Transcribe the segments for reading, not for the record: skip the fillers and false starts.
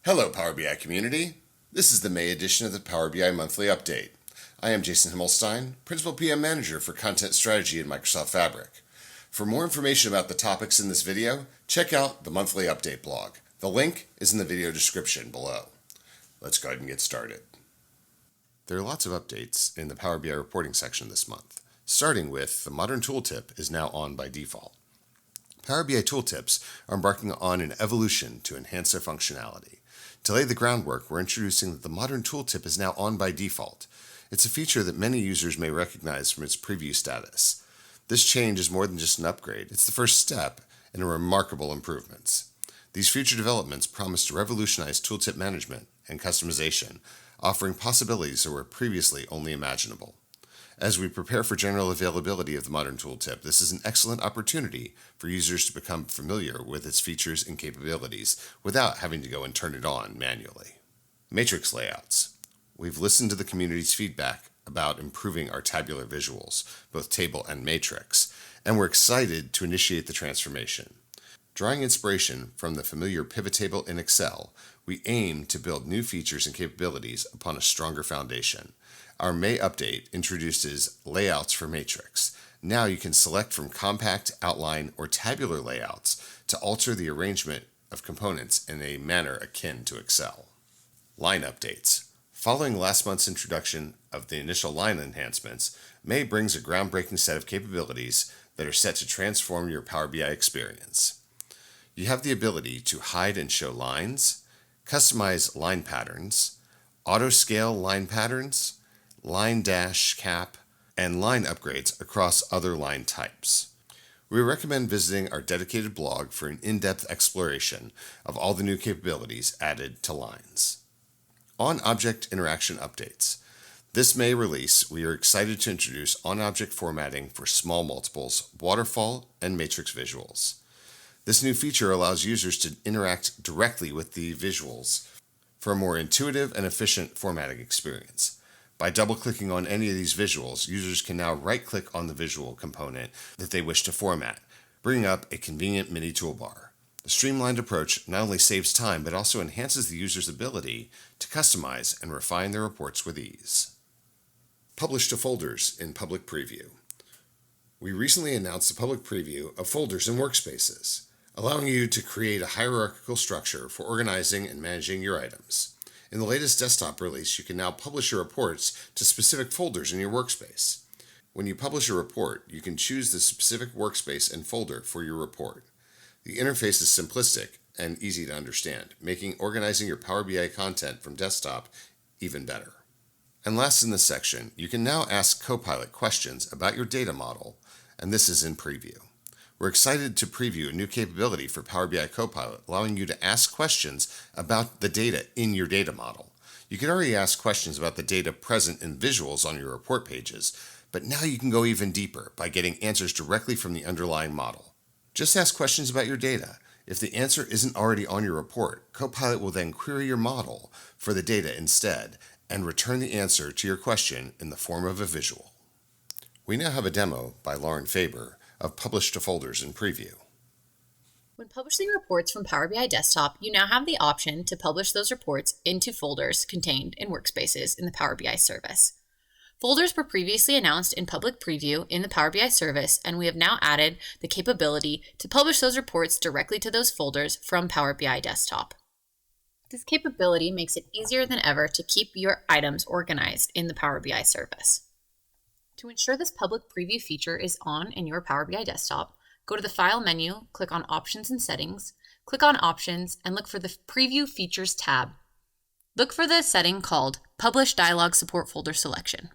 Hello, Power BI community. This is the May edition of the Power BI Monthly Update. I am Jason Himmelstein, Principal PM Manager for Content Strategy in Microsoft Fabric. For more information about the topics in this video, check out the Monthly Update blog. The link is in the video description below. Let's go ahead and get started. There are lots of updates in the Power BI reporting section this month, starting with the Modern Tooltip is now on by default. Power BI tooltips are embarking on an evolution to enhance their functionality. To lay the groundwork, we're introducing that the Modern Tooltip is now on by default. It's a feature that many users may recognize from its preview status. This change is more than just an upgrade. It's the first step in remarkable improvements. These future developments promise to revolutionize tooltip management and customization, offering possibilities that were previously only imaginable. As we prepare for general availability of the Modern Tooltip, this is an excellent opportunity for users to become familiar with its features and capabilities without having to go and turn it on manually. Matrix layouts. We've listened to the community's feedback about improving our tabular visuals, both table and matrix, and we're excited to initiate the transformation. Drawing inspiration from the familiar pivot table in Excel, we aim to build new features and capabilities upon a stronger foundation. Our May update introduces layouts for matrix. Now you can select from compact, outline, or tabular layouts to alter the arrangement of components in a manner akin to Excel. Line updates. Following last month's introduction of the initial line enhancements, May brings a groundbreaking set of capabilities that are set to transform your Power BI experience. You have the ability to hide and show lines, customize line patterns, auto-scale line patterns, line dash cap, and line upgrades across other line types. We recommend visiting our dedicated blog for an in-depth exploration of all the new capabilities added to lines. On-object interaction updates. This May release, we are excited to introduce on-object formatting for small multiples, waterfall, and matrix visuals. This new feature allows users to interact directly with the visuals for a more intuitive and efficient formatting experience. By double-clicking on any of these visuals, users can now right-click on the visual component that they wish to format, bringing up a convenient mini toolbar. The streamlined approach not only saves time, but also enhances the user's ability to customize and refine their reports with ease. Publish to folders in public preview. We recently announced the public preview of folders in workspaces, allowing you to create a hierarchical structure for organizing and managing your items. In the latest desktop release, you can now publish your reports to specific folders in your workspace. When you publish a report, you can choose the specific workspace and folder for your report. The interface is simplistic and easy to understand, making organizing your Power BI content from desktop even better. And last in this section, you can now ask Copilot questions about your data model, and this is in preview. We're excited to preview a new capability for Power BI Copilot, allowing you to ask questions about the data in your data model. You can already ask questions about the data present in visuals on your report pages, but now you can go even deeper by getting answers directly from the underlying model. Just ask questions about your data. If the answer isn't already on your report, Copilot will then query your model for the data instead and return the answer to your question in the form of a visual. We now have a demo by Lauren Faber of Publish to Folders in preview. When publishing reports from Power BI Desktop, you now have the option to publish those reports into folders contained in workspaces in the Power BI service. Folders were previously announced in public preview in the Power BI service, and we have now added the capability to publish those reports directly to those folders from Power BI Desktop. This capability makes it easier than ever to keep your items organized in the Power BI service. To ensure this public preview feature is on in your Power BI desktop, go to the File menu, click on Options and Settings, click on Options, and look for the Preview Features tab. Look for the setting called Publish Dialog Support Folder Selection.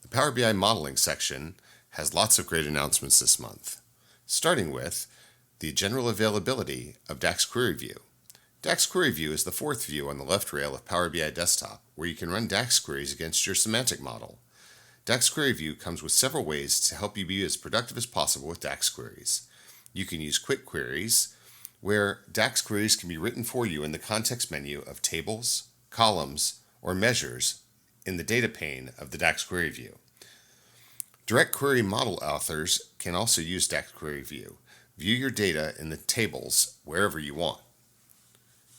The Power BI modeling section has lots of great announcements this month, starting with the general availability of DAX Query View. DAX Query View is the fourth view on the left rail of Power BI Desktop, where you can run DAX queries against your semantic model. DAX Query View comes with several ways to help you be as productive as possible with DAX queries. You can use quick queries, where DAX queries can be written for you in the context menu of tables, columns, or measures in the data pane of the DAX Query View. Direct query model authors can also use DAX Query View. View your data in the tables wherever you want.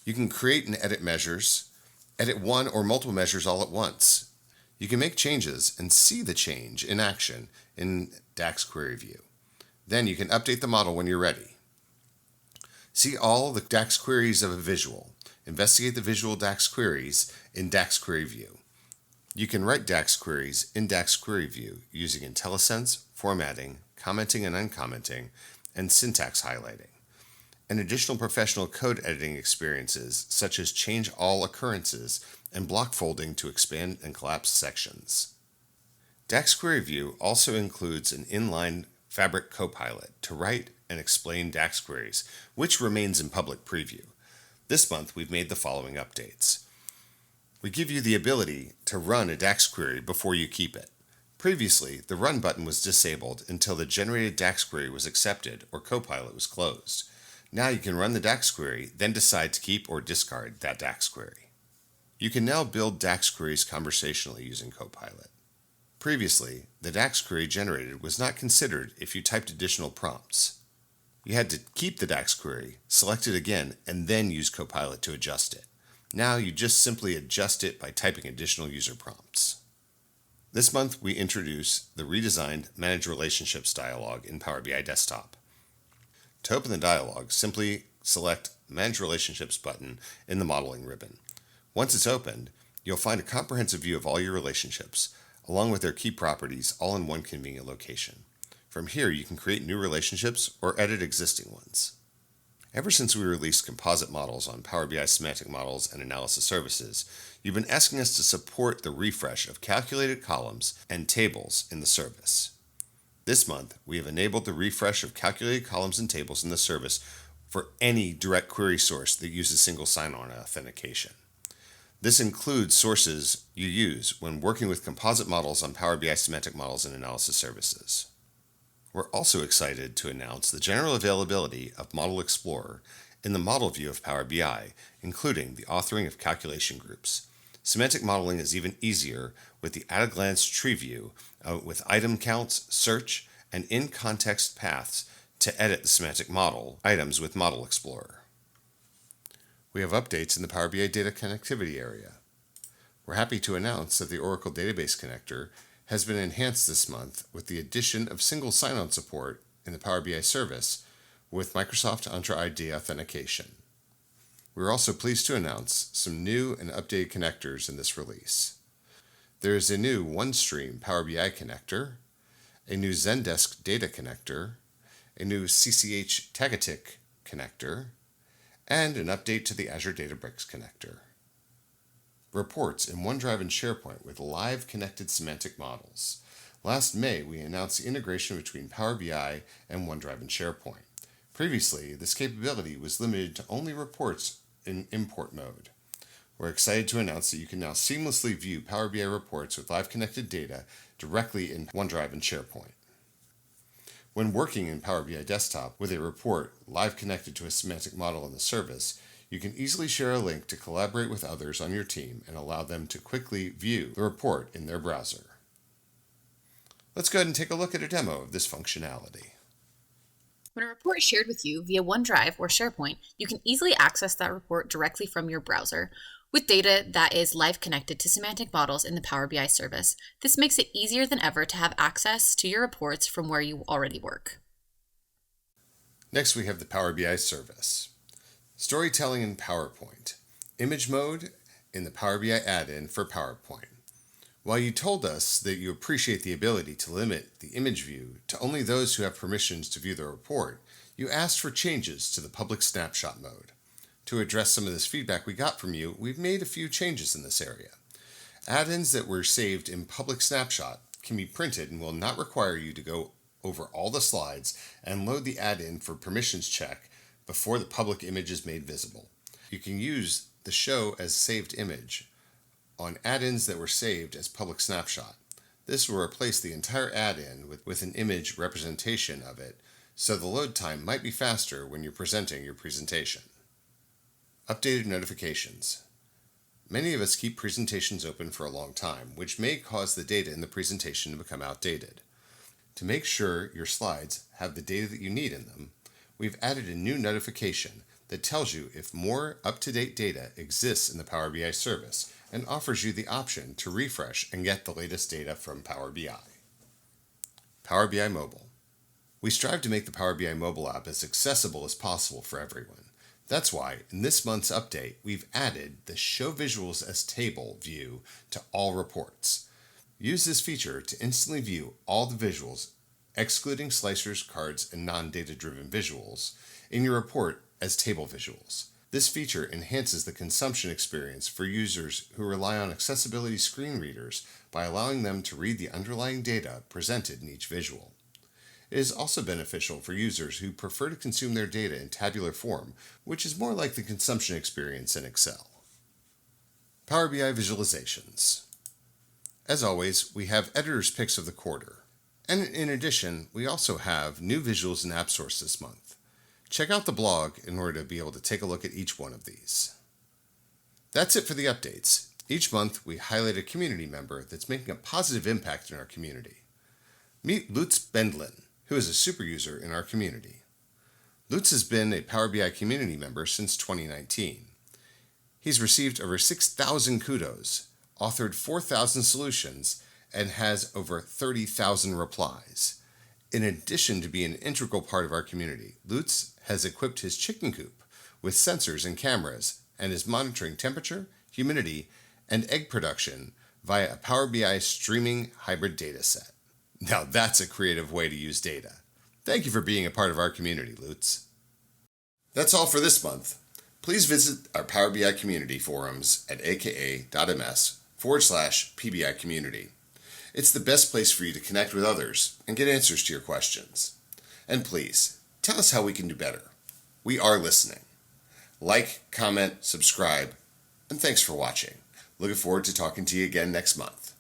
You can create and edit measures, edit one or multiple measures all at once. You can make changes and see the change in action in DAX Query View. Then you can update the model when you're ready. See all the DAX queries of a visual. Investigate the visual DAX queries in DAX Query View. You can write DAX queries in DAX Query View using IntelliSense, formatting, commenting and uncommenting, and syntax highlighting, and additional professional code editing experiences such as change all occurrences and block folding to expand and collapse sections. DAX Query View also includes an inline Fabric Copilot to write and explain DAX queries, which remains in public preview. This month we've made the following updates. We give you the ability to run a DAX query before you keep it. Previously, the Run button was disabled until the generated DAX query was accepted or Copilot was closed. Now you can run the DAX query, then decide to keep or discard that DAX query. You can now build DAX queries conversationally using Copilot. Previously, the DAX query generated was not considered if you typed additional prompts. You had to keep the DAX query, select it again, and then use Copilot to adjust it. Now you just simply adjust it by typing additional user prompts. This month we introduce the redesigned Manage Relationships dialog in Power BI Desktop. To open the dialog, simply select Manage Relationships button in the modeling ribbon. Once it's opened, you'll find a comprehensive view of all your relationships, along with their key properties, all in one convenient location. From here, you can create new relationships or edit existing ones. Ever since we released composite models on Power BI Semantic Models and Analysis Services, you've been asking us to support the refresh of calculated columns and tables in the service. This month, we have enabled the refresh of calculated columns and tables in the service for any direct query source that uses single sign-on authentication. This includes sources you use when working with composite models on Power BI Semantic Models and Analysis Services. We're also excited to announce the general availability of Model Explorer in the model view of Power BI, including the authoring of calculation groups. Semantic modeling is even easier with the at-a-glance tree view with item counts, search, and in-context paths to edit the semantic model items with Model Explorer. We have updates in the Power BI data connectivity area. We're happy to announce that the Oracle Database Connector has been enhanced this month with the addition of single sign-on support in the Power BI service with Microsoft Entra ID authentication. We're also pleased to announce some new and updated connectors in this release. There is a new OneStream Power BI connector, a new Zendesk data connector, a new CCH Tagatic connector, and an update to the Azure Databricks connector. Reports in OneDrive and SharePoint with live connected semantic models. Last May, we announced the integration between Power BI and OneDrive and SharePoint. Previously, this capability was limited to only reports in import mode. We're excited to announce that you can now seamlessly view Power BI reports with live connected data directly in OneDrive and SharePoint. When working in Power BI Desktop with a report live connected to a semantic model in the service, you can easily share a link to collaborate with others on your team and allow them to quickly view the report in their browser. Let's go ahead and take a look at a demo of this functionality. When a report is shared with you via OneDrive or SharePoint, you can easily access that report directly from your browser with data that is live connected to semantic models in the Power BI service. This makes it easier than ever to have access to your reports from where you already work. Next, we have the Power BI service. Storytelling in PowerPoint. Image mode in the Power BI add-in for PowerPoint. While you told us that you appreciate the ability to limit the image view to only those who have permissions to view the report, you asked for changes to the public snapshot mode. To address some of this feedback we got from you, we've made a few changes in this area. Add-ins that were saved in public snapshot can be printed and will not require you to go over all the slides and load the add-in for permissions check before the public image is made visible. You can use the Show as Saved Image on add-ins that were saved as public snapshot. This will replace the entire add-in with an image representation of it, so the load time might be faster when you're presenting your presentation. Updated notifications. Many of us keep presentations open for a long time, which may cause the data in the presentation to become outdated. To make sure your slides have the data that you need in them, we've added a new notification that tells you if more up-to-date data exists in the Power BI service and offers you the option to refresh and get the latest data from Power BI. Power BI Mobile. We strive to make the Power BI mobile app as accessible as possible for everyone. That's why, in this month's update, we've added the Show Visuals as Table view to all reports. Use this feature to instantly view all the visuals, excluding slicers, cards, and non-data-driven visuals, in your report as table visuals. This feature enhances the consumption experience for users who rely on accessibility screen readers by allowing them to read the underlying data presented in each visual. It is also beneficial for users who prefer to consume their data in tabular form, which is more like the consumption experience in Excel. Power BI Visualizations. As always, we have editor's picks of the quarter. And in addition, we also have new visuals in appsource this month. Check out the blog in order to be able to take a look at each one of these. That's it for the updates. Each month, we highlight a community member that's making a positive impact in our community. Meet Lutz Bendlin, who is a super user in our community. Lutz has been a Power BI community member since 2019. He's received over 6,000 kudos, authored 4,000 solutions, and has over 30,000 replies. In addition to being an integral part of our community, Lutz has equipped his chicken coop with sensors and cameras and is monitoring temperature, humidity, and egg production via a Power BI streaming hybrid data set. Now that's a creative way to use data. Thank you for being a part of our community, Lutz. That's all for this month. Please visit our Power BI community forums at aka.ms/PBI community. It's the best place for you to connect with others and get answers to your questions. And please, tell us how we can do better. We are listening. Like, comment, subscribe, and thanks for watching. Looking forward to talking to you again next month.